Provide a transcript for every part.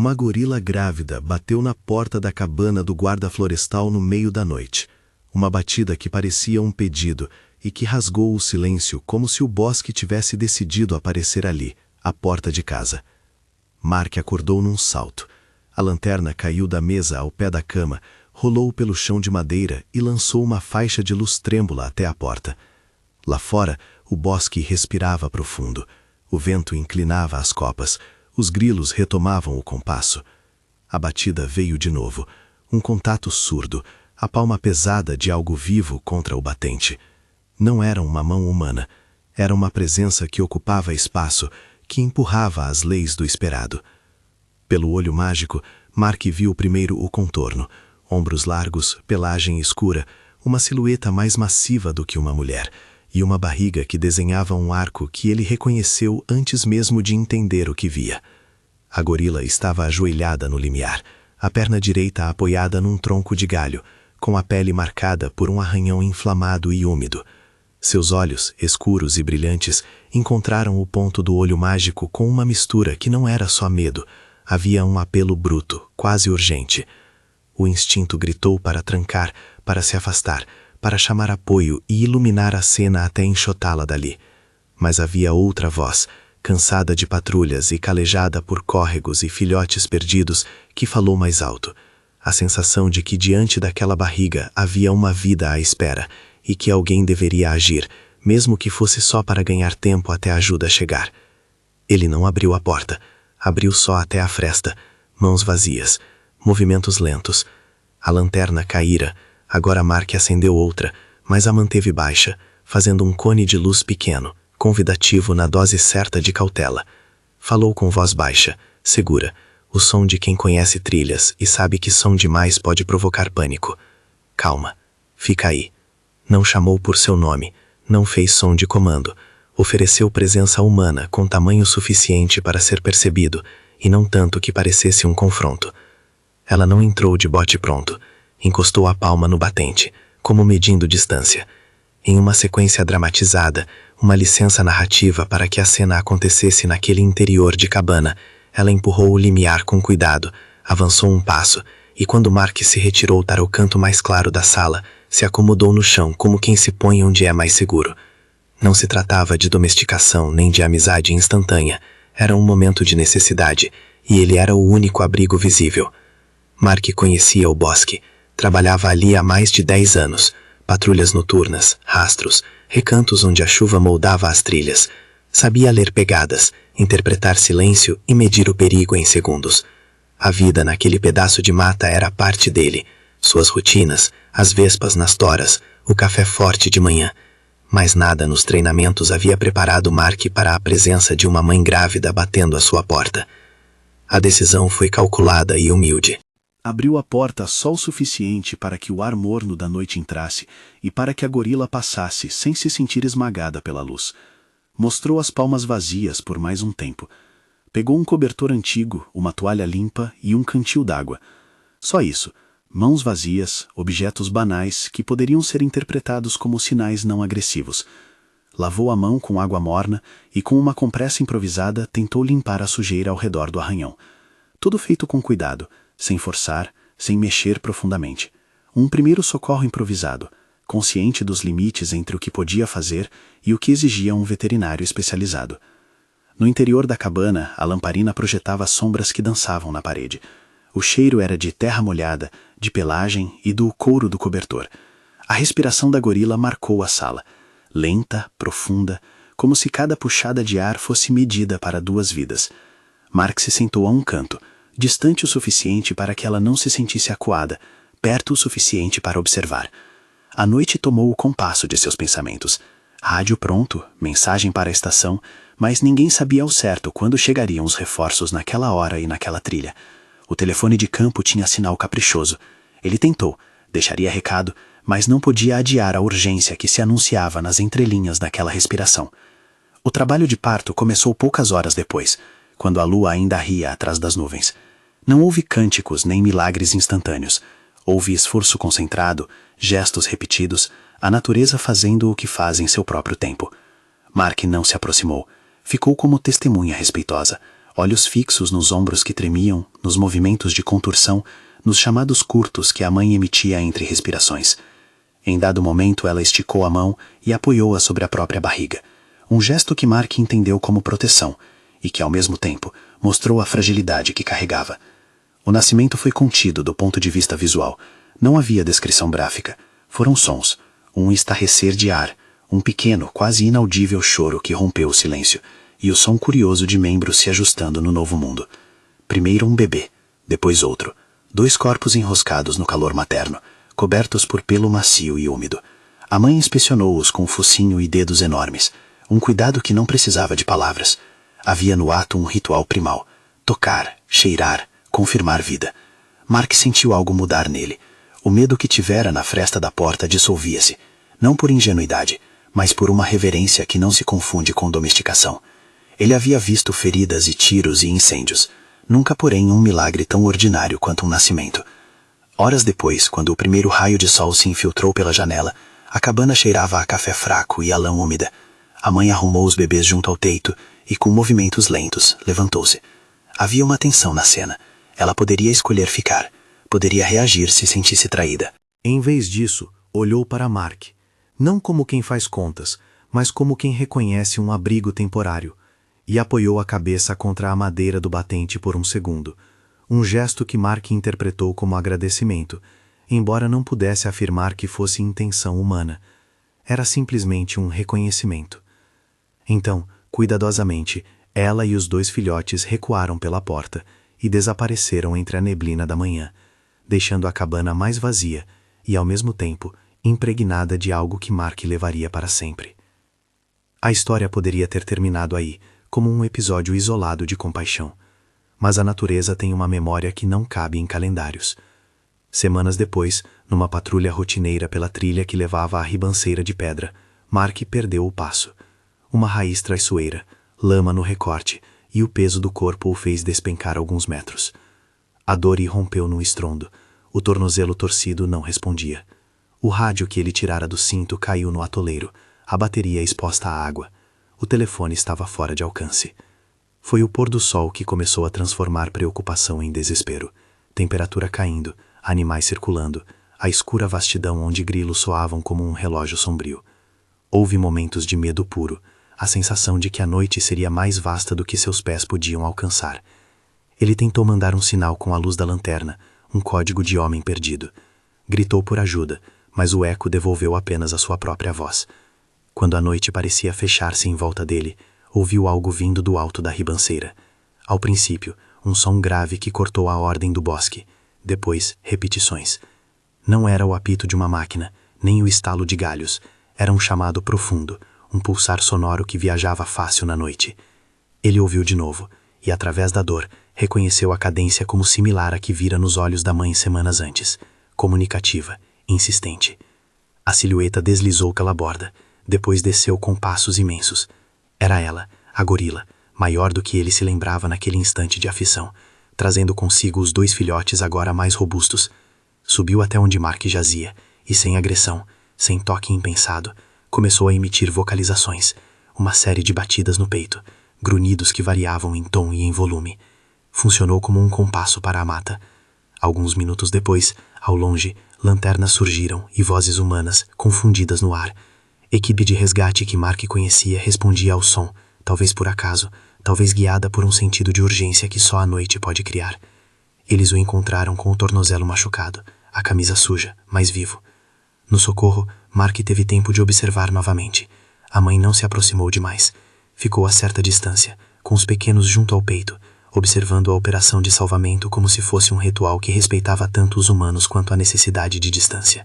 Uma gorila grávida bateu na porta da cabana do guarda florestal no meio da noite. Uma batida que parecia um pedido e que rasgou o silêncio como se o bosque tivesse decidido aparecer ali, à porta de casa. Mark acordou num salto. A lanterna caiu da mesa ao pé da cama, rolou pelo chão de madeira e lançou uma faixa de luz trêmula até a porta. Lá fora, o bosque respirava profundo. O vento inclinava as copas. Os grilos retomavam o compasso. A batida veio de novo. Um contato surdo, a palma pesada de algo vivo contra o batente. Não era uma mão humana. Era uma presença que ocupava espaço, que empurrava as leis do esperado. Pelo olho mágico, Mark viu primeiro o contorno. Ombros largos, pelagem escura, uma silhueta mais massiva do que uma mulher, e uma barriga que desenhava um arco que ele reconheceu antes mesmo de entender o que via. A gorila estava ajoelhada no limiar, a perna direita apoiada num tronco de galho, com a pele marcada por um arranhão inflamado e úmido. Seus olhos, escuros e brilhantes, encontraram o ponto do olho mágico com uma mistura que não era só medo. Havia um apelo bruto, quase urgente. O instinto gritou para trancar, para se afastar, para chamar apoio e iluminar a cena até enxotá-la dali. Mas havia outra voz, cansada de patrulhas e calejada por córregos e filhotes perdidos, que falou mais alto. A sensação de que diante daquela barriga havia uma vida à espera e que alguém deveria agir, mesmo que fosse só para ganhar tempo até a ajuda chegar. Ele não abriu a porta. Abriu só até a fresta, mãos vazias, movimentos lentos. A lanterna caíra. Agora Mark acendeu outra, mas a manteve baixa, fazendo um cone de luz pequeno, convidativo na dose certa de cautela. Falou com voz baixa, segura, o som de quem conhece trilhas e sabe que som demais pode provocar pânico. Calma, fica aí. Não chamou por seu nome, não fez som de comando. Ofereceu presença humana com tamanho suficiente para ser percebido, e não tanto que parecesse um confronto. Ela não entrou de bote pronto. Encostou a palma no batente, como medindo distância. Em uma sequência dramatizada, uma licença narrativa para que a cena acontecesse naquele interior de cabana, ela empurrou o limiar com cuidado, avançou um passo, e quando Mark se retirou para o canto mais claro da sala, se acomodou no chão como quem se põe onde é mais seguro. Não se tratava de domesticação nem de amizade instantânea. Era um momento de necessidade, e ele era o único abrigo visível. Mark conhecia o bosque. Trabalhava ali há mais de 10 anos. Patrulhas noturnas, rastros, recantos onde a chuva moldava as trilhas. Sabia ler pegadas, interpretar silêncio e medir o perigo em segundos. A vida naquele pedaço de mata era parte dele. Suas rotinas, as vespas nas toras, o café forte de manhã. Mas nada nos treinamentos havia preparado Mark para a presença de uma mãe grávida batendo à sua porta. A decisão foi calculada e humilde. Abriu a porta só o suficiente para que o ar morno da noite entrasse e para que a gorila passasse sem se sentir esmagada pela luz. Mostrou as palmas vazias por mais um tempo. Pegou um cobertor antigo, uma toalha limpa e um cantil d'água. Só isso. Mãos vazias, objetos banais que poderiam ser interpretados como sinais não agressivos. Lavou a mão com água morna e com uma compressa improvisada tentou limpar a sujeira ao redor do arranhão. Tudo feito com cuidado, sem forçar, sem mexer profundamente. Um primeiro socorro improvisado, consciente dos limites entre o que podia fazer e o que exigia um veterinário especializado. No interior da cabana, a lamparina projetava sombras que dançavam na parede. O cheiro era de terra molhada, de pelagem e do couro do cobertor. A respiração da gorila marcou a sala. Lenta, profunda, como se cada puxada de ar fosse medida para 2 vidas. Mark se sentou a um canto, distante o suficiente para que ela não se sentisse acuada, perto o suficiente para observar. A noite tomou o compasso de seus pensamentos. Rádio pronto, mensagem para a estação, mas ninguém sabia ao certo quando chegariam os reforços naquela hora e naquela trilha. O telefone de campo tinha sinal caprichoso. Ele tentou, deixaria recado, mas não podia adiar a urgência que se anunciava nas entrelinhas daquela respiração. O trabalho de parto começou poucas horas depois, quando a lua ainda ria atrás das nuvens. Não houve cânticos nem milagres instantâneos. Houve esforço concentrado, gestos repetidos, a natureza fazendo o que faz em seu próprio tempo. Mark não se aproximou. Ficou como testemunha respeitosa, olhos fixos nos ombros que tremiam, nos movimentos de contorção, nos chamados curtos que a mãe emitia entre respirações. Em dado momento ela esticou a mão e apoiou-a sobre a própria barriga, um gesto que Mark entendeu como proteção, e que ao mesmo tempo mostrou a fragilidade que carregava. O nascimento foi contido do ponto de vista visual. Não havia descrição gráfica. Foram sons, um estarrecer de ar, um pequeno, quase inaudível choro que rompeu o silêncio, e o som curioso de membros se ajustando no novo mundo. Primeiro um bebê, depois outro. 2 corpos enroscados no calor materno, cobertos por pelo macio e úmido. A mãe inspecionou-os com focinho e dedos enormes, um cuidado que não precisava de palavras. Havia no ato um ritual primal: tocar, cheirar, confirmar vida. Mark sentiu algo mudar nele. O medo que tivera na fresta da porta dissolvia-se, não por ingenuidade, mas por uma reverência que não se confunde com domesticação. Ele havia visto feridas e tiros e incêndios, nunca porém um milagre tão ordinário quanto um nascimento. Horas depois, quando o primeiro raio de sol se infiltrou pela janela, a cabana cheirava a café fraco e a lã úmida. A mãe arrumou os bebês junto ao teito e, com movimentos lentos, levantou-se. Havia uma tensão na cena. Ela poderia escolher ficar. Poderia reagir se sentisse traída. Em vez disso, olhou para Mark, não como quem faz contas, mas como quem reconhece um abrigo temporário, e apoiou a cabeça contra a madeira do batente por um segundo, um gesto que Mark interpretou como agradecimento, embora não pudesse afirmar que fosse intenção humana. Era simplesmente um reconhecimento. Então, cuidadosamente, ela e os 2 filhotes recuaram pela porta e desapareceram entre a neblina da manhã, deixando a cabana mais vazia e, ao mesmo tempo, impregnada de algo que Mark levaria para sempre. A história poderia ter terminado aí, como um episódio isolado de compaixão, mas a natureza tem uma memória que não cabe em calendários. Semanas depois, numa patrulha rotineira pela trilha que levava à ribanceira de pedra, Mark perdeu o passo. Uma raiz traiçoeira, lama no recorte, e o peso do corpo o fez despencar alguns metros. A dor irrompeu num estrondo. O tornozelo torcido não respondia. O rádio que ele tirara do cinto caiu no atoleiro, a bateria exposta à água. O telefone estava fora de alcance. Foi o pôr do sol que começou a transformar preocupação em desespero. Temperatura caindo, animais circulando, a escura vastidão onde grilos soavam como um relógio sombrio. Houve momentos de medo puro, a sensação de que a noite seria mais vasta do que seus pés podiam alcançar. Ele tentou mandar um sinal com a luz da lanterna, um código de homem perdido. Gritou por ajuda, mas o eco devolveu apenas a sua própria voz. Quando a noite parecia fechar-se em volta dele, ouviu algo vindo do alto da ribanceira. Ao princípio, um som grave que cortou a ordem do bosque. Depois, repetições. Não era o apito de uma máquina, nem o estalo de galhos. Era um chamado profundo, um pulsar sonoro que viajava fácil na noite. Ele ouviu de novo, e através da dor, reconheceu a cadência como similar à que vira nos olhos da mãe semanas antes. Comunicativa, insistente. A silhueta deslizou pela borda, depois desceu com passos imensos. Era ela, a gorila, maior do que ele se lembrava naquele instante de aflição, trazendo consigo os 2 filhotes agora mais robustos. Subiu até onde Mark jazia, e sem agressão, sem toque impensado, começou a emitir vocalizações, uma série de batidas no peito, grunhidos que variavam em tom e em volume. Funcionou como um compasso para a mata. Alguns minutos depois, ao longe, lanternas surgiram e vozes humanas, confundidas no ar. Equipe de resgate que Mark conhecia respondia ao som, talvez por acaso, talvez guiada por um sentido de urgência que só a noite pode criar. Eles o encontraram com o tornozelo machucado, a camisa suja, mas vivo. No socorro, Mark teve tempo de observar novamente. A mãe não se aproximou demais. Ficou a certa distância, com os pequenos junto ao peito, observando a operação de salvamento como se fosse um ritual que respeitava tanto os humanos quanto a necessidade de distância.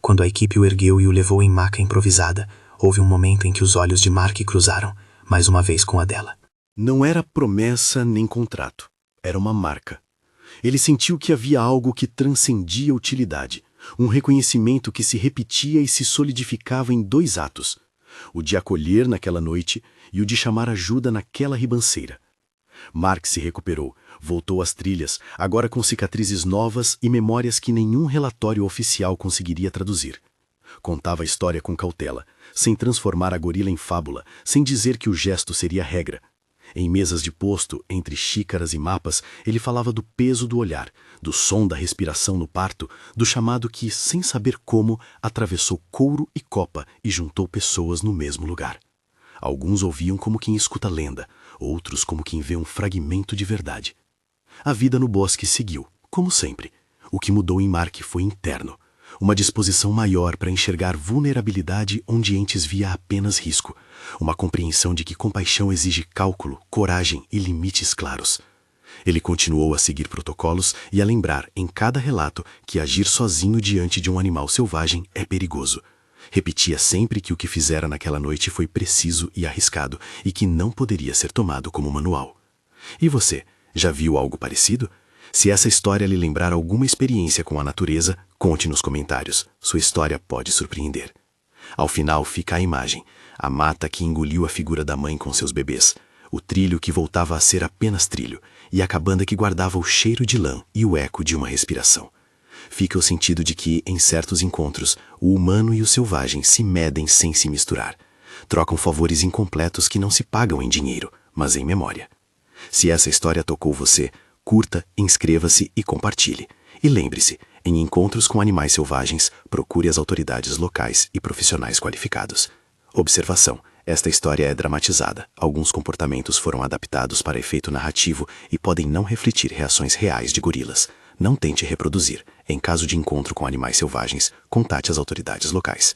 Quando a equipe o ergueu e o levou em maca improvisada, houve um momento em que os olhos de Mark cruzaram, mais uma vez com a dela. Não era promessa nem contrato. Era uma marca. Ele sentiu que havia algo que transcendia a utilidade, um reconhecimento que se repetia e se solidificava em 2 atos, o de acolher naquela noite e o de chamar ajuda naquela ribanceira. Mark se recuperou, voltou às trilhas, agora com cicatrizes novas e memórias que nenhum relatório oficial conseguiria traduzir. Contava a história com cautela, sem transformar a gorila em fábula, sem dizer que o gesto seria regra. Em mesas de posto, entre xícaras e mapas, ele falava do peso do olhar, do som da respiração no parto, do chamado que, sem saber como, atravessou couro e copa e juntou pessoas no mesmo lugar. Alguns ouviam como quem escuta lenda, outros como quem vê um fragmento de verdade. A vida no bosque seguiu, como sempre. O que mudou em Mark foi interno. Uma disposição maior para enxergar vulnerabilidade onde antes via apenas risco. Uma compreensão de que compaixão exige cálculo, coragem e limites claros. Ele continuou a seguir protocolos e a lembrar em cada relato que agir sozinho diante de um animal selvagem é perigoso. Repetia sempre que o que fizera naquela noite foi preciso e arriscado e que não poderia ser tomado como manual. E você, já viu algo parecido? Se essa história lhe lembrar alguma experiência com a natureza, conte nos comentários. Sua história pode surpreender. Ao final fica a imagem, a mata que engoliu a figura da mãe com seus bebês, o trilho que voltava a ser apenas trilho e a cabana que guardava o cheiro de lã e o eco de uma respiração. Fica o sentido de que, em certos encontros, o humano e o selvagem se medem sem se misturar. Trocam favores incompletos que não se pagam em dinheiro, mas em memória. Se essa história tocou você, curta, inscreva-se e compartilhe. E lembre-se, em encontros com animais selvagens, procure as autoridades locais e profissionais qualificados. Observação: esta história é dramatizada. Alguns comportamentos foram adaptados para efeito narrativo e podem não refletir reações reais de gorilas. Não tente reproduzir. Em caso de encontro com animais selvagens, contate as autoridades locais.